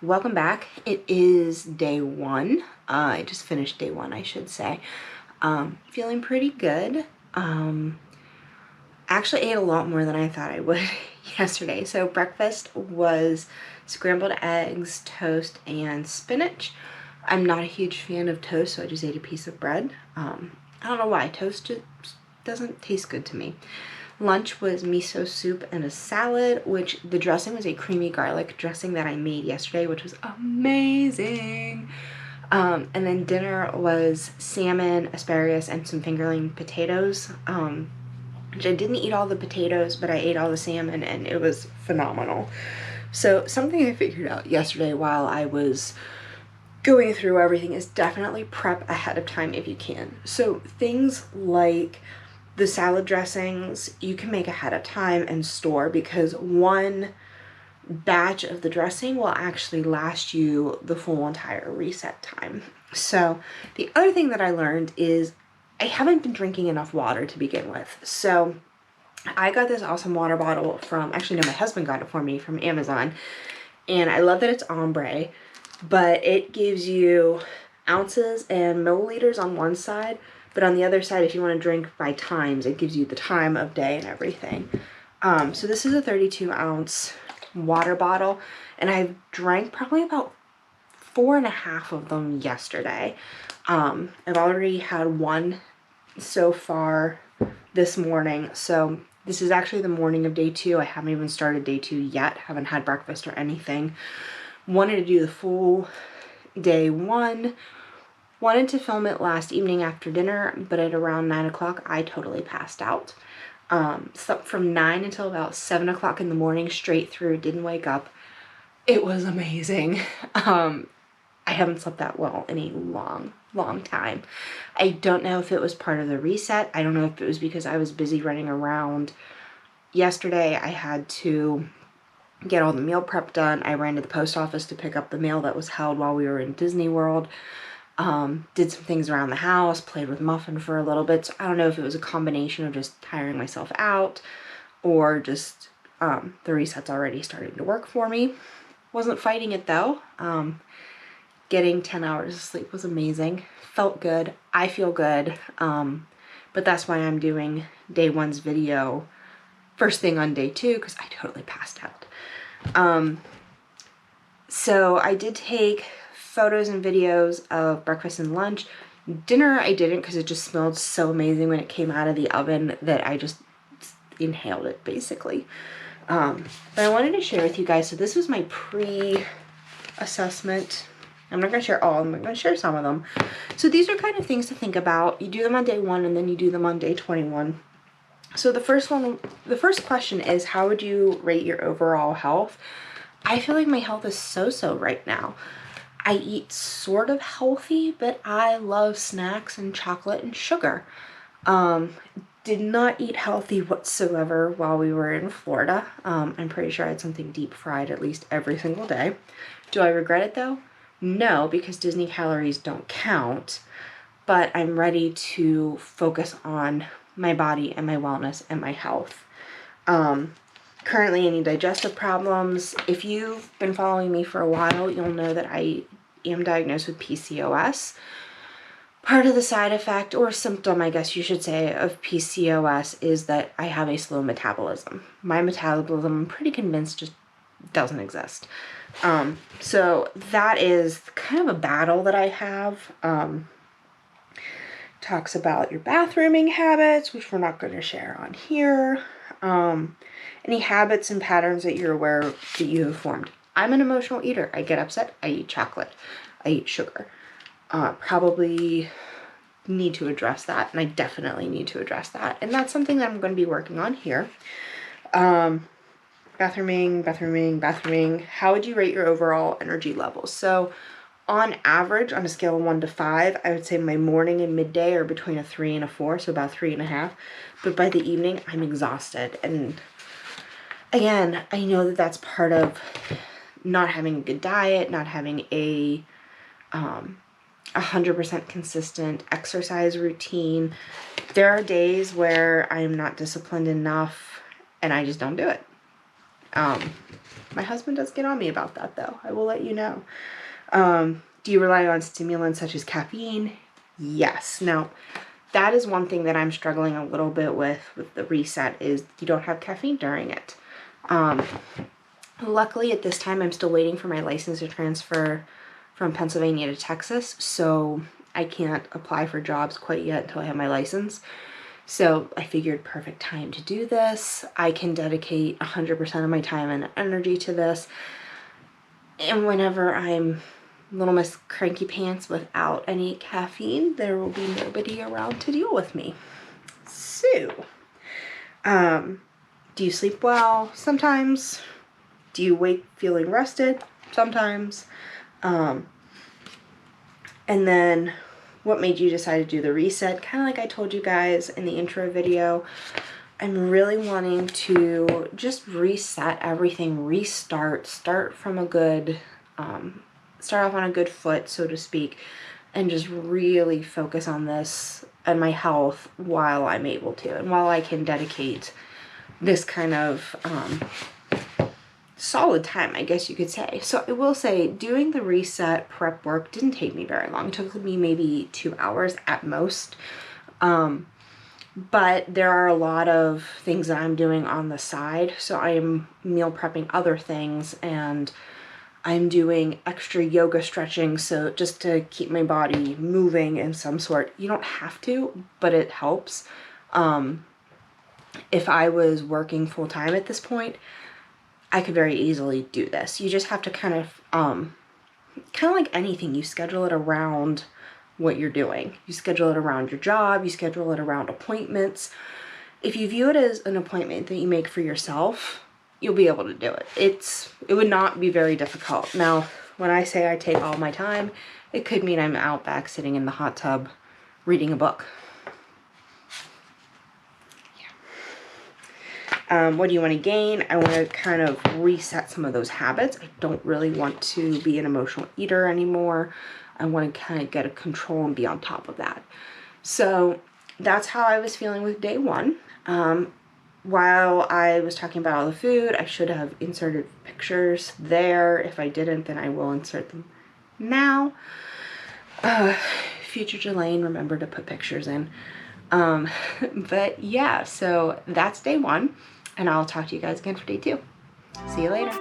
welcome back. It is day one. I just finished day one, I should say. Feeling pretty good. Actually ate a lot more than I thought I would yesterday. So breakfast was scrambled eggs, toast, and spinach. I'm not a huge fan of toast, so I just ate a piece of bread. I don't know why. Toast just doesn't taste good to me. Lunch was miso soup and a salad, which the dressing was a creamy garlic dressing that I made yesterday, which was amazing. And then dinner was salmon, asparagus, and some fingerling potatoes. Which I didn't eat all the potatoes, but I ate all the salmon, and it was phenomenal. So something I figured out yesterday while I was going through everything is definitely prep ahead of time if you can. So things like the salad dressings you can make ahead of time and store, because one batch of the dressing will actually last you the full entire reset time. So the other thing that I learned is I haven't been drinking enough water to begin with. So I got this awesome water bottle from, actually no, my husband got it for me from Amazon, and I love that it's ombre, but it gives you ounces and milliliters on one side, but on the other side, if you want to drink by times, it gives you the time of day and everything. So this is a 32-ounce water bottle, and I drank probably about 4.5 of them yesterday. I've already had one so far this morning, so this is actually the morning of day 2. I haven't even started day 2 yet, haven't had breakfast or anything. Wanted to do the full day 1. Wanted to film it last evening after dinner, but at around 9 o'clock, I totally passed out. Slept from 9 until about 7 o'clock in the morning, straight through, didn't wake up. It was amazing. I haven't slept that well in a long time. I don't know if it was part of the reset. I don't know if it was because I was busy running around. Yesterday, I had to get all the meal prep done. I ran to the post office to pick up the mail that was held while we were in Disney World. Did some things around the house, played with Muffin for a little bit. So I don't know if it was a combination of just tiring myself out or just the reset's already starting to work for me. Wasn't fighting it though. Getting 10 hours of sleep was amazing. Felt good. I feel good. But that's why I'm doing day 1's video first thing on day 2, because I totally passed out. So I did take photos and videos of breakfast and lunch. Dinner I didn't, because it just smelled so amazing when it came out of the oven that I just inhaled it basically. But I wanted to share with you guys, so this was my pre-assessment. I'm not going to share all of them, I'm going to share some of them. So these are kind of things to think about. You do them on day 1 and then you do them on day 21. So the first question is, how would you rate your overall health? I feel like my health is so-so right now. I eat sort of healthy, but I love snacks and chocolate and sugar. Did not eat healthy whatsoever while we were in Florida. I'm pretty sure I had something deep fried at least every single day. Do I regret it though? No, because Disney calories don't count, but I'm ready to focus on my body and my wellness and my health. Currently any digestive problems. If you've been following me for a while, you'll know that I am diagnosed with PCOS. Part of the side effect, or symptom, I guess you should say, of PCOS is that I have a slow metabolism. My metabolism, I'm pretty convinced, just doesn't exist. So that is kind of a battle that I have. Talks about your bathrooming habits, which we're not going to share on here. Any habits and patterns that you're aware of that you have formed. I'm an emotional eater. I get upset. I eat chocolate. I eat sugar. Probably need to address that, and I definitely need to address that. And that's something that I'm going to be working on here. Bathrooming. How would you rate your overall energy levels? So on average, on a scale of 1 to 5, I would say my morning and midday are between a 3 and a 4, so about 3.5. But by the evening, I'm exhausted. And again, I know that that's part of not having a good diet, not having a 100% consistent exercise routine. There are days where I am not disciplined enough and I just don't do it. My husband does get on me about that, though. I will let you know. Do you rely on stimulants such as caffeine? Yes. Now, that is one thing that I'm struggling a little bit with the reset, is you don't have caffeine during it. Luckily, at this time, I'm still waiting for my license to transfer from Pennsylvania to Texas, so I can't apply for jobs quite yet until I have my license. So I figured perfect time to do this. I can dedicate 100% of my time and energy to this. And whenever I'm Little Miss Cranky Pants without any caffeine, there will be nobody around to deal with me. So, do you sleep well? Sometimes. Do you wake feeling rested? Sometimes. And then, what made you decide to do the reset? Kind of like I told you guys in the intro video, I'm really wanting to just reset everything, restart, start from a good, start off on a good foot, so to speak, and just really focus on this and my health while I'm able to, and while I can dedicate this kind of solid time, I guess you could say. So I will say, doing the reset prep work didn't take me very long. It took me maybe 2 hours at most. But there are a lot of things that I'm doing on the side. So I am meal prepping other things, and I'm doing extra yoga stretching, so just to keep my body moving in some sort. You don't have to, but it helps. If I was working full time at this point, I could very easily do this. You just have to kind of like anything, you schedule it around what you're doing. You schedule it around your job, you schedule it around appointments. If you view it as an appointment that you make for yourself, you'll be able to do it. It would not be very difficult. Now, when I say I take all my time, it could mean I'm out back sitting in the hot tub reading a book. What do you want to gain? I want to kind of reset some of those habits. I don't really want to be an emotional eater anymore. I want to kind of get a control and be on top of that. So that's how I was feeling with day one. While I was talking about all the food, I should have inserted pictures there. If I didn't, then I will insert them now. Future Jelaine, remember to put pictures in. But yeah, so that's day one, and I'll talk to you guys again for day two. See you later.